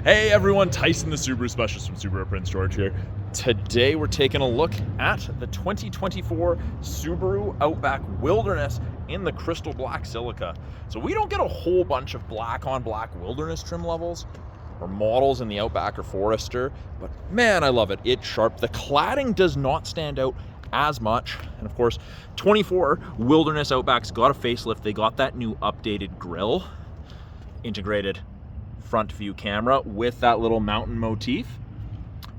Hey everyone, Tyson the Subaru Specialist from Subaru Prince George here. Today we're taking a look at the 2024 Subaru Outback Wilderness in the crystal black silica. So we don't get a whole bunch of black on black wilderness trim levels or models in the Outback or Forester, but man, I love it. It's sharp. The cladding does not stand out as much. And of course, 24 Wilderness Outbacks got a facelift. They got that new updated grille, integrated front view camera with that little mountain motif.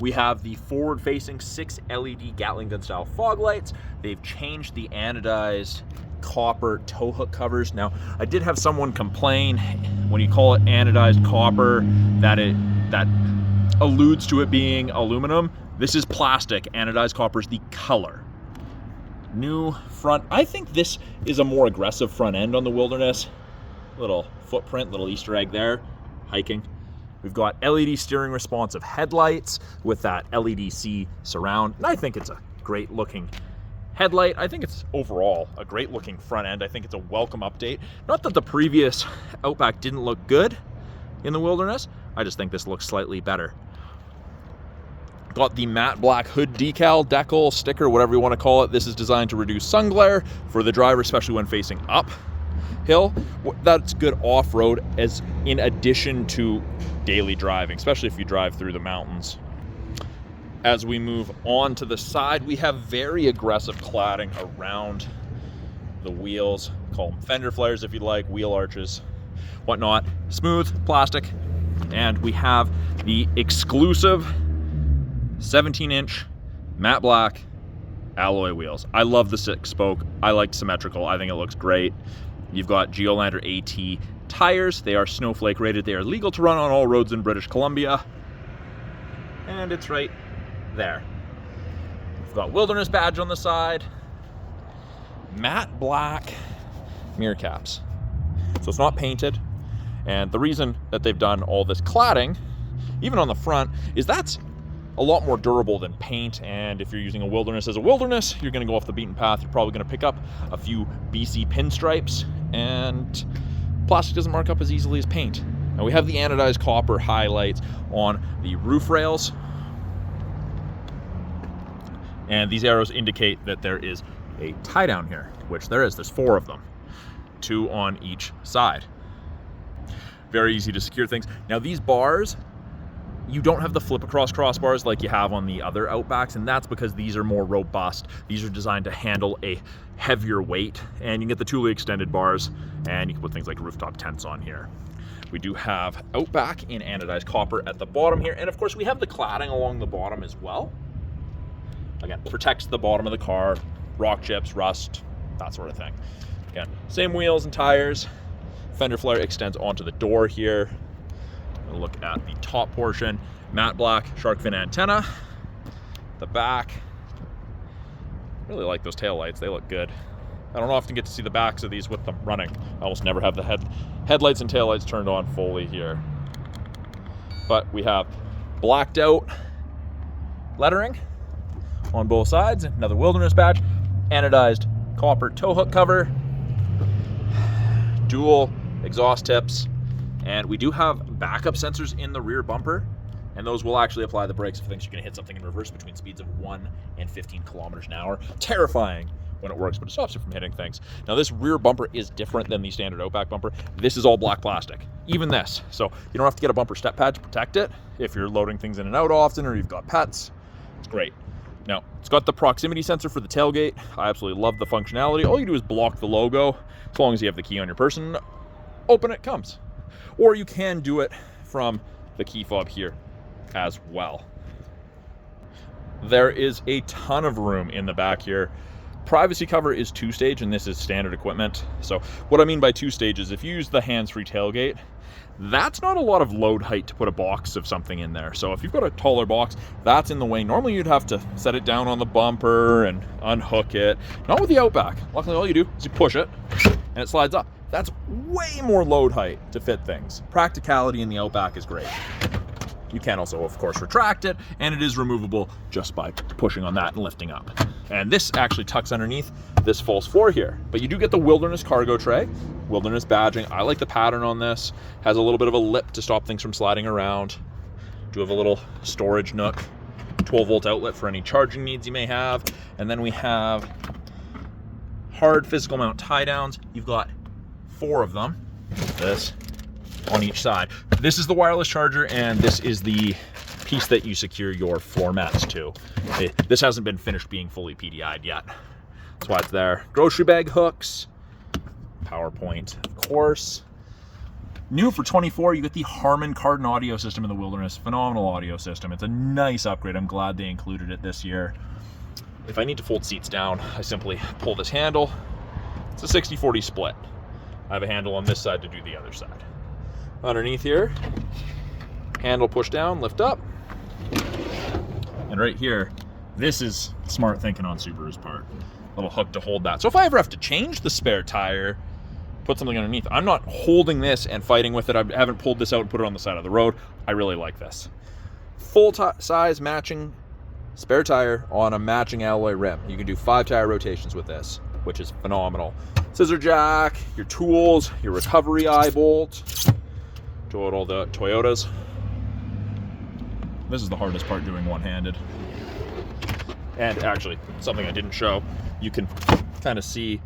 We have the forward facing 6 LED Gatling gun style fog lights. They've changed the anodized copper tow hook covers. Now, I did have someone complain when you call it anodized copper that alludes to it being aluminum. This is plastic. Anodized copper is the color. New front. I think this is a more aggressive front end on the Wilderness. Little footprint, little Easter egg there. Hiking. We've got LED steering responsive headlights with that LEDC surround. And I think it's a great looking headlight. I think it's overall a great looking front end. I think it's a welcome update. Not that the previous Outback didn't look good in the Wilderness. I just think this looks slightly better. Got the matte black hood decal, decal, sticker, whatever you want to call it. This is designed to reduce sun glare for the driver, especially when facing uphill. That's good off-road as in addition to daily driving, especially if you drive through the mountains. As we move on to the side, we have very aggressive cladding around the wheels. Call them fender flares if you like, wheel arches, whatnot. Smooth plastic. And we have the exclusive 17-inch matte black alloy wheels. I love the 6-spoke. I like symmetrical. I think it looks great. You've got Geolander AT tires. They are snowflake rated. They are legal to run on all roads in British Columbia. And it's right there. We've got Wilderness badge on the side. Matte black mirror caps. So it's not painted. And the reason that they've done all this cladding, even on the front, is that's a lot more durable than paint. And if you're using a Wilderness as a Wilderness, you're going to go off the beaten path. You're probably going to pick up a few BC pinstripes, and plastic doesn't mark up as easily as paint. Now we have the anodized copper highlights on the roof rails, and these arrows indicate that there is a tie down here, which there is. There's 4 of them, 2 on each side. Very easy to secure things. Now these bars, you don't have the flip across crossbars like you have on the other Outbacks, and that's because these are more robust. These are designed to handle a heavier weight, and you can get the Thule extended bars, and you can put things like rooftop tents on here. We do have Outback in anodized copper at the bottom here, and of course we have the cladding along the bottom as well. Again, protects the bottom of the car, rock chips, rust, that sort of thing. Again, same wheels and tires. Fender flare extends onto the door here. We'll look at the top portion, matte black shark fin antenna. The back, really like those tail lights. They look good. I don't often get to see the backs of these with them running. I almost never have the headlights and taillights turned on fully here. But we have blacked out lettering on both sides. Another Wilderness badge, anodized copper tow hook cover, dual exhaust tips. And we do have backup sensors in the rear bumper, and those will actually apply the brakes if you think you're going to hit something in reverse between speeds of 1 and 15 kilometers an hour. Terrifying when it works, but it stops you from hitting things. Now this rear bumper is different than the standard Outback bumper. This is all black plastic, even this. So you don't have to get a bumper step pad to protect it if you're loading things in and out often or you've got pets. It's great. Now, it's got the proximity sensor for the tailgate. I absolutely love the functionality. All you do is block the logo. As long as you have the key on your person, open it comes. Or you can do it from the key fob here as well. There is a ton of room in the back here. Privacy cover is 2-stage, and this is standard equipment. So what I mean by 2 stages, if you use the hands-free tailgate, that's not a lot of load height to put a box of something in there. So if you've got a taller box, that's in the way. Normally you'd have to set it down on the bumper and unhook it. Not with the Outback. Luckily all you do is you push it and it slides up. That's way more load height to fit things. Practicality in the Outback is great. You can also, of course, retract it, and it is removable just by pushing on that and lifting up. And this actually tucks underneath this false floor here. But you do get the Wilderness cargo tray, Wilderness badging. I like the pattern on this. Has a little bit of a lip to stop things from sliding around. Do have a little storage nook, 12-volt outlet for any charging needs you may have. And then we have hard physical mount tie downs. You've got 4 of them. This on each side. This is the wireless charger, and this is the piece that you secure your floor mats to. This hasn't been finished being fully PDI'd yet. That's why it's there. Grocery bag hooks, PowerPoint, of course. New for 24, you get the Harman Kardon audio system in the Wilderness. Phenomenal audio system. It's a nice upgrade. I'm glad they included it this year. If I need to fold seats down, I simply pull this handle. It's a 60-40 split. I have a handle on this side to do the other side. Underneath here, handle push down, lift up. And right here, this is smart thinking on Subaru's part. Little hook to hold that. So if I ever have to change the spare tire, put something underneath, I'm not holding this and fighting with it. I haven't pulled this out and put it on the side of the road. I really like this. Full size matching spare tire on a matching alloy rim. You can do 5 tire rotations with this, which is phenomenal. Scissor jack, your tools, your recovery eye bolt. All the Toyotas. This is the hardest part, doing one-handed. And actually, something I didn't show, you can kind of see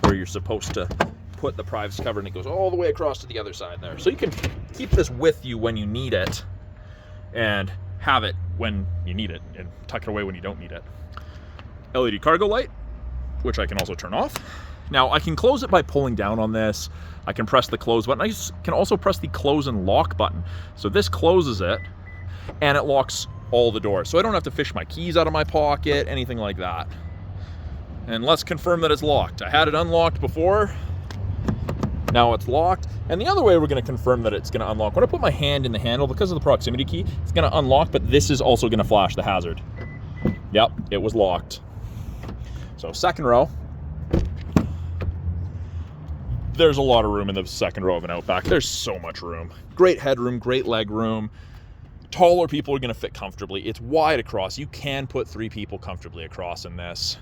where you're supposed to put the privacy cover, and it goes all the way across to the other side there. So you can keep this with you when you need it, and have it when you need it, and tuck it away when you don't need it. LED cargo light, which I can also turn off. Now, I can close it by pulling down on this. I can press the close button. I can also press the close and lock button. So this closes it, and it locks all the doors. So I don't have to fish my keys out of my pocket, anything like that. And let's confirm that it's locked. I had it unlocked before. Now it's locked. And the other way we're going to confirm that it's going to unlock, when I put my hand in the handle, because of the proximity key, it's going to unlock, but this is also going to flash the hazard. Yep, it was locked. So second row. There's a lot of room in the second row of an Outback. There's so much room. Great headroom, great leg room. Taller people are going to fit comfortably. It's wide across. You can put 3 people comfortably across in this.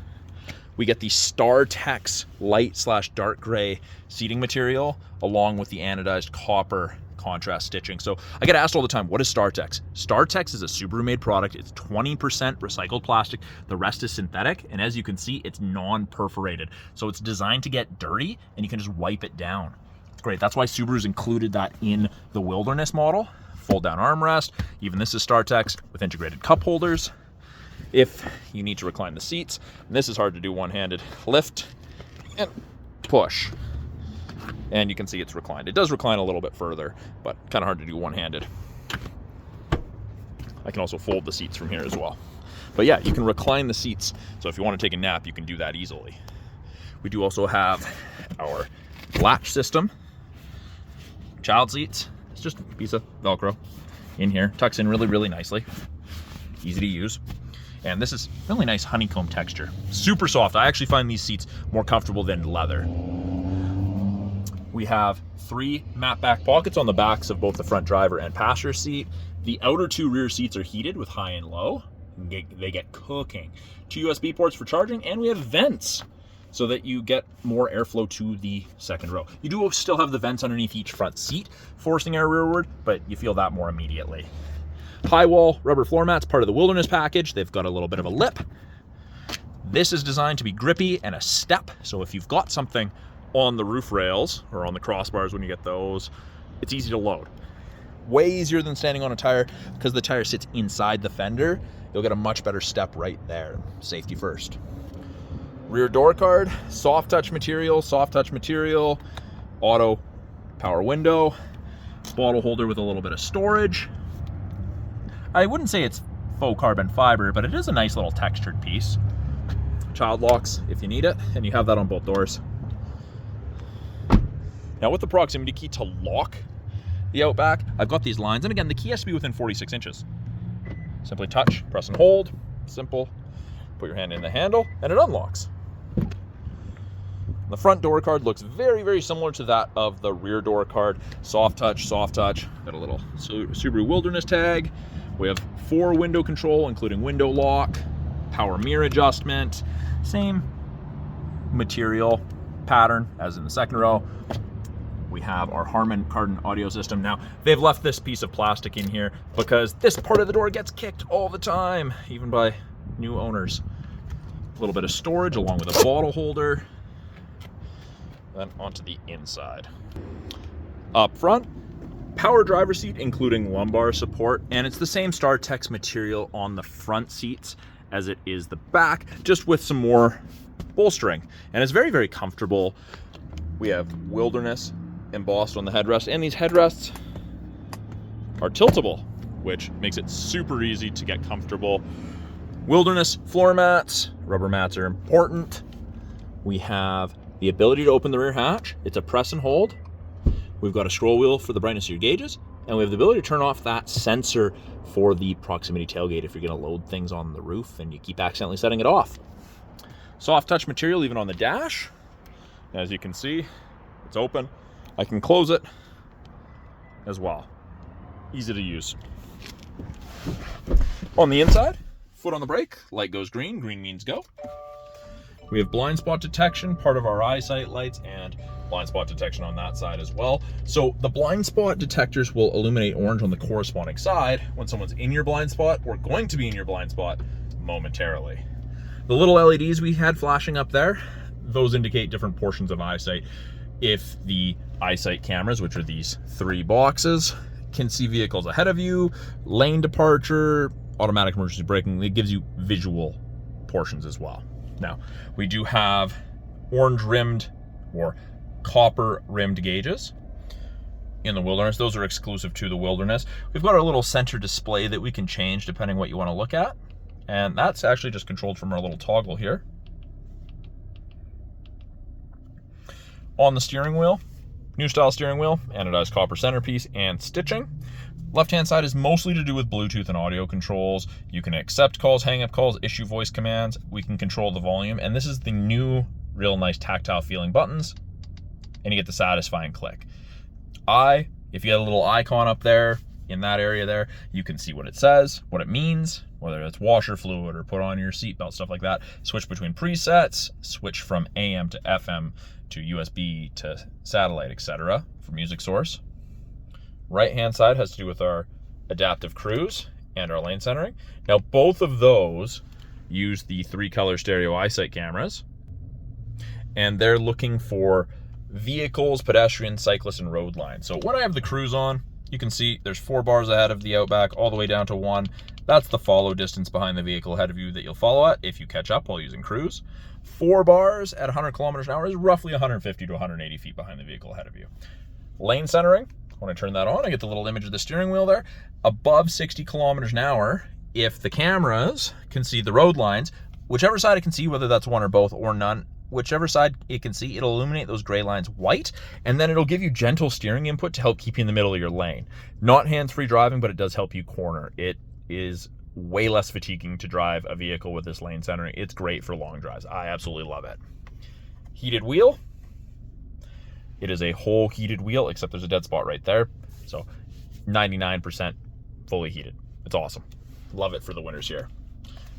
We get the StarTex light/dark gray seating material along with the anodized copper contrast stitching. So I get asked all the time, what is StarTex? StarTex is a Subaru-made product. It's 20% recycled plastic. The rest is synthetic. And as you can see, it's non-perforated. So it's designed to get dirty, and you can just wipe it down. It's great. That's why Subaru's included that in the Wilderness model. Fold-down armrest. Even this is StarTex with integrated cup holders. If you need to recline the seats, and this is hard to do one-handed, lift and push. And you can see it's reclined. It does recline a little bit further, but kind of hard to do one-handed. I can also fold the seats from here as well. But yeah, you can recline the seats. So if you want to take a nap, you can do that easily. We do also have our latch system. Child seats. It's just a piece of Velcro in here. Tucks in really, really nicely. Easy to use. And this is really nice honeycomb texture. Super soft. I actually find these seats more comfortable than leather. We have 3 matte back pockets on the backs of both the front driver and passenger seat. The outer 2 rear seats are heated with high and low. They get cooking. 2 USB ports for charging, and we have vents so that you get more airflow to the second row. You do still have the vents underneath each front seat, forcing air rearward, but you feel that more immediately. High wall rubber floor mats, part of the Wilderness package. They've got a little bit of a lip. This is designed to be grippy and a step, so if you've got something on the roof rails or on the crossbars when you get those, it's easy to load. Way easier than standing on a tire, because the tire sits inside the fender. You'll get a much better step right there. Safety first. Rear door card, soft touch material, auto power window, bottle holder with a little bit of storage. I wouldn't say it's faux carbon fiber, but it is a nice little textured piece. Child locks if you need it, and you have that on both doors. Now with the proximity key to lock the Outback, I've got these lines, and again, the key has to be within 46 inches. Simply touch, press and hold, simple. Put your hand in the handle, and it unlocks. The front door card looks very, very similar to that of the rear door card. Soft touch, soft touch. Got a little Subaru Wilderness tag. We have 4 window control, including window lock, power mirror adjustment, same material pattern as in the second row. We have our Harman Kardon audio system. Now, they've left this piece of plastic in here because this part of the door gets kicked all the time, even by new owners. A little bit of storage along with a bottle holder. Then onto the inside. Up front, power driver seat, including lumbar support, and it's the same StarTex material on the front seats as it is the back, just with some more bolstering. And it's very, very comfortable. We have Wilderness embossed on the headrest, and these headrests are tiltable, which makes it super easy to get comfortable. Wilderness floor mats, rubber mats are important. We have the ability to open the rear hatch. It's a press and hold. We've got a scroll wheel for the brightness of your gauges, and we have the ability to turn off that sensor for the proximity tailgate if you're going to load things on the roof and you keep accidentally setting it off. Soft touch material even on the dash. As you can see, it's open. I can close it as well. Easy to use. On the inside, foot on the brake, light goes green, green means go. We have blind spot detection, part of our EyeSight lights, and blind spot detection on that side as well. So the blind spot detectors will illuminate orange on the corresponding side when someone's in your blind spot or going to be in your blind spot momentarily. The little LEDs we had flashing up there, those indicate different portions of EyeSight. If the EyeSight cameras, which are these 3 boxes, can see vehicles ahead of you, lane departure, automatic emergency braking, it gives you visual portions as well. Now, we do have orange rimmed or copper rimmed gauges in the Wilderness. Those are exclusive to the Wilderness. We've got our little center display that we can change depending what you want to look at. And that's actually just controlled from our little toggle here. On the steering wheel, new style steering wheel, anodized copper centerpiece and stitching. Left-hand side is mostly to do with Bluetooth and audio controls. You can accept calls, hang up calls, issue voice commands. We can control the volume, and this is the new, real nice tactile feeling buttons, and you get the satisfying click. If you get a little icon up there, in that area there, you can see what it says, what it means, whether it's washer fluid or put on your seatbelt, stuff like that. Switch between presets, switch from AM to FM to USB to satellite, etc. for music source. Right hand side has to do with our adaptive cruise and our lane centering. Now both of those use the 3-color stereo EyeSight cameras, and they're looking for vehicles, pedestrians, cyclists, and road lines. So when I have the cruise on, you can see there's 4 bars ahead of the Outback all the way down to 1. That's the follow distance behind the vehicle ahead of you that you'll follow at if you catch up while using cruise. 4 bars at 100 kilometers an hour is roughly 150 to 180 feet behind the vehicle ahead of you. Lane centering, when I turn that on, I get the little image of the steering wheel there. Above 60 kilometers an hour, if the cameras can see the road lines, whichever side it can see, whether that's one or both or none, whichever side it can see, it'll illuminate those gray lines white, and then it'll give you gentle steering input to help keep you in the middle of your lane. Not hands-free driving, but it does help you corner. It is way less fatiguing to drive a vehicle with this lane centering. It's great for long drives. I absolutely love it. Heated wheel. It is a whole heated wheel, except there's a dead spot right there. So 99% fully heated. It's awesome. Love it for the winters here.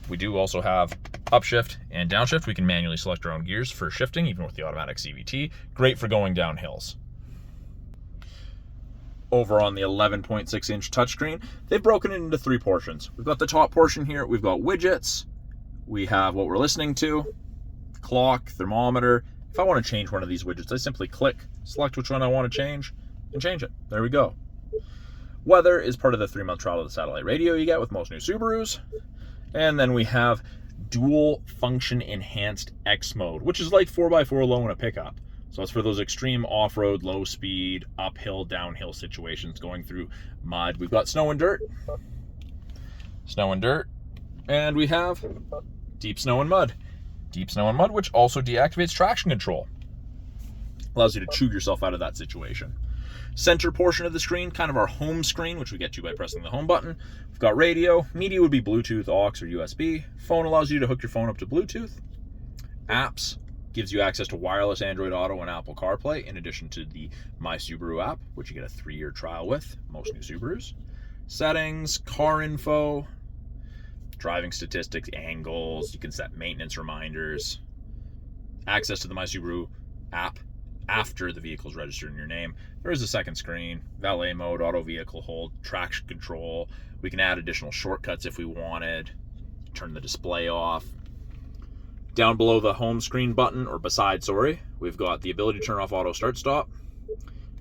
We do also have upshift and downshift. We can manually select our own gears for shifting, even with the automatic CVT. Great for going down hills. Over on the 11.6-inch touchscreen, they've broken it into 3 portions. We've got the top portion here. We've got widgets. We have what we're listening to, clock, thermometer. If I want to change one of these widgets, I simply click, select which one I want to change, and change it. There we go. Weather is part of the 3-month trial of the satellite radio you get with most new Subarus. And then we have dual function enhanced X mode, which is like 4x4 low in a pickup. So it's for those extreme off-road, low speed, uphill, downhill situations going through mud. We've got snow and dirt, and we have deep snow and mud. Deep snow and mud, which also deactivates traction control. Allows you to chew yourself out of that situation. Center portion of the screen, kind of our home screen, which we get to by pressing the home button. We've got radio. Media would be Bluetooth, aux, or USB. Phone allows you to hook your phone up to Bluetooth. Apps, Gives you access to wireless Android Auto and Apple CarPlay, in addition to the My Subaru app, which you get a 3-year trial with, most new Subarus. Settings, car info, driving statistics, angles, you can set maintenance reminders, access to the My Subaru app after the vehicle is registered in your name. There is a second screen, valet mode, auto vehicle hold, traction control. We can add additional shortcuts if we wanted, turn the display off. Down below the home screen button, or beside, sorry, we've got the ability to turn off auto start stop.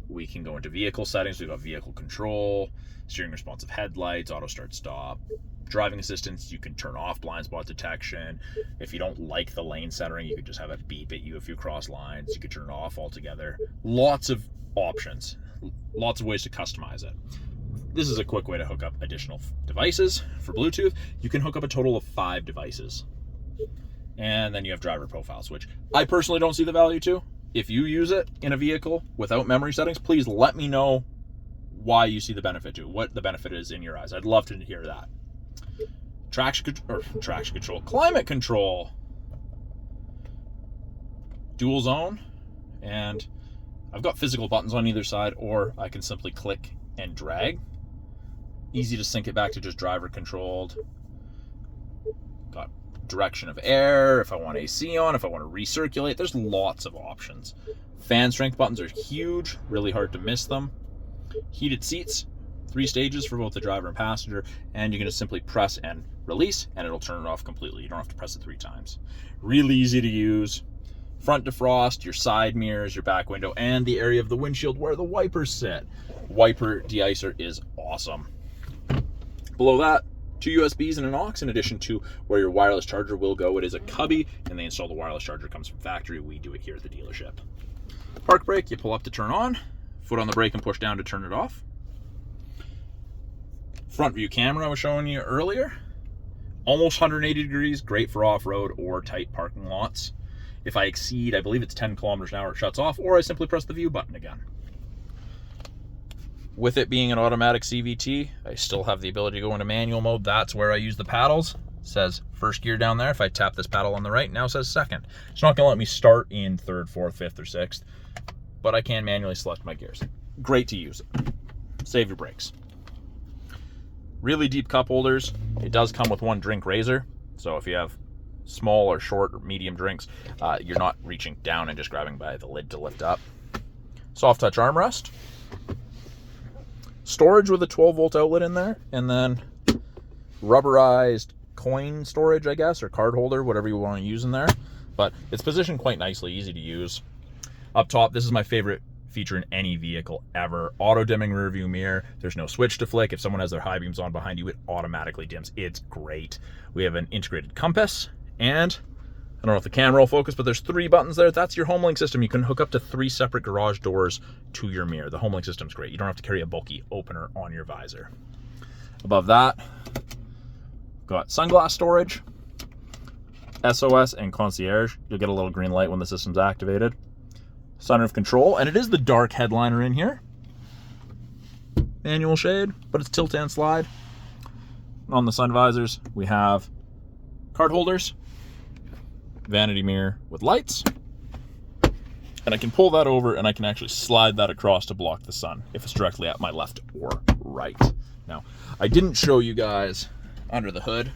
We can go into vehicle settings. We've got vehicle control, steering responsive headlights, auto start stop, driving assistance. You can turn off blind spot detection. If you don't like the lane centering, you could just have it beep at you if you cross lines. You could turn it off altogether. Lots of options, lots of ways to customize it. This is a quick way to hook up additional devices for Bluetooth. You can hook up a total of 5 devices. And then you have driver profiles, which I personally don't see the value to. If you use it in a vehicle without memory settings, please let me know why you see the benefit to, what the benefit is in your eyes. I'd love to hear that. Traction control, climate control, dual zone, and I've got physical buttons on either side, or I can simply click and drag. Easy to sync it back to just driver controlled. Got direction of air, if I want AC on, if I want to recirculate. There's lots of options. Fan strength buttons are huge, really hard to miss them. Heated seats, 3 stages for both the driver and passenger, and you can just simply press and release and it'll turn it off completely. You don't have to press it 3 times. Really easy to use. Front defrost, your side mirrors, your back window, and the area of the windshield where the wipers sit. Wiper deicer is awesome. Below that, 2 USBs and an aux, in addition to where your wireless charger will go. It is a cubby, and they install the wireless charger. Comes from factory. We do it here at the dealership. Park brake, you pull up to turn on, foot on the brake and push down to turn it off. Front view camera I was showing you earlier. Almost 180 degrees, great for off-road or tight parking lots. If I exceed, I believe it's 10 kilometers an hour, it shuts off, or I simply press the view button again. With it being an automatic CVT, I still have the ability to go into manual mode. That's where I use the paddles. It says first gear down there. If I tap this paddle on the right, now it says second. It's not gonna let me start in 3rd, 4th, 5th, or 6th, but I can manually select my gears. Great to use it. Save your brakes. Really deep cup holders. It does come with 1 drink raiser, so if you have small or short or medium drinks, you're not reaching down and just grabbing by the lid to lift up. Soft touch armrest. Storage with a 12-volt outlet in there, and then rubberized coin storage, I guess, or card holder, whatever you want to use in there. But it's positioned quite nicely, easy to use. Up top, this is my favorite feature in any vehicle ever. Auto dimming rear view mirror. There's no switch to flick. If someone has their high beams on behind you, it automatically dims. It's great. We have an integrated compass, and I don't know if the camera will focus, but there's 3 buttons there. That's your HomeLink system. You can hook up to 3 separate garage doors to your mirror. The HomeLink system's great. You don't have to carry a bulky opener on your visor. Above that, got sunglass storage, SOS, and concierge. You'll get a little green light when the system's activated. Sunroof control, and it is the dark headliner in here. Manual shade, but it's tilt and slide. On the sun visors, we have card holders, vanity mirror with lights, and I can pull that over and I can actually slide that across to block the sun if it's directly at my left or right. Now, I didn't show you guys under the hood.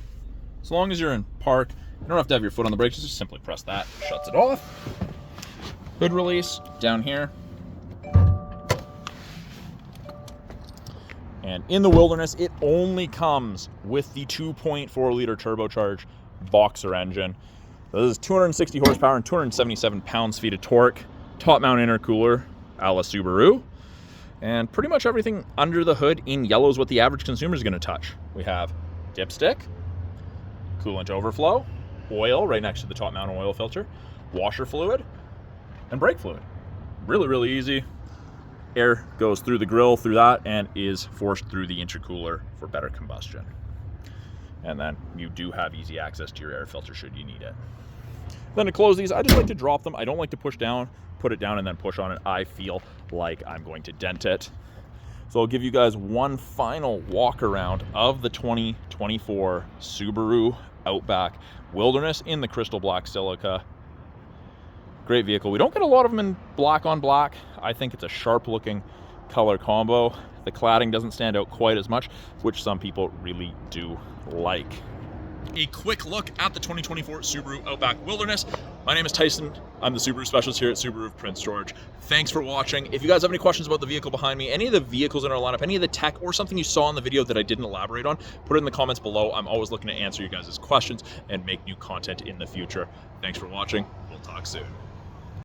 As long as you're in park, you don't have to have your foot on the brakes, just simply press that, shuts it off. Hood release down here. And in the Wilderness, it only comes with the 2.4 liter turbocharged Boxer engine. This is 260 horsepower and 277 pounds-feet of torque. Top mount intercooler, a la Subaru. And pretty much everything under the hood in yellow is what the average consumer is going to touch. We have dipstick, coolant overflow, oil right next to the top mount oil filter, washer fluid, and brake fluid. Really, really easy. Air goes through the grill, through that, and is forced through the intercooler for better combustion. And then you do have easy access to your air filter should you need it. Then to close these, I just like to drop them. I don't like to push down, put it down, and then push on it. I feel like I'm going to dent it. So I'll give you guys one final walk around of the 2024 Subaru Outback Wilderness in the crystal black silica. Great vehicle. We don't get a lot of them in black on black. I think it's a sharp looking color combo. The cladding doesn't stand out quite as much, which some people really do like. A quick look at the 2024 Subaru Outback Wilderness. My name is Tyson. I'm the Subaru specialist here at Subaru of Prince George. Thanks for watching. If you guys have any questions about the vehicle behind me, any of the vehicles in our lineup, any of the tech, or something you saw in the video that I didn't elaborate on, put it in the comments below. I'm always looking to answer you guys' questions and make new content in the future. Thanks for watching. We'll talk soon.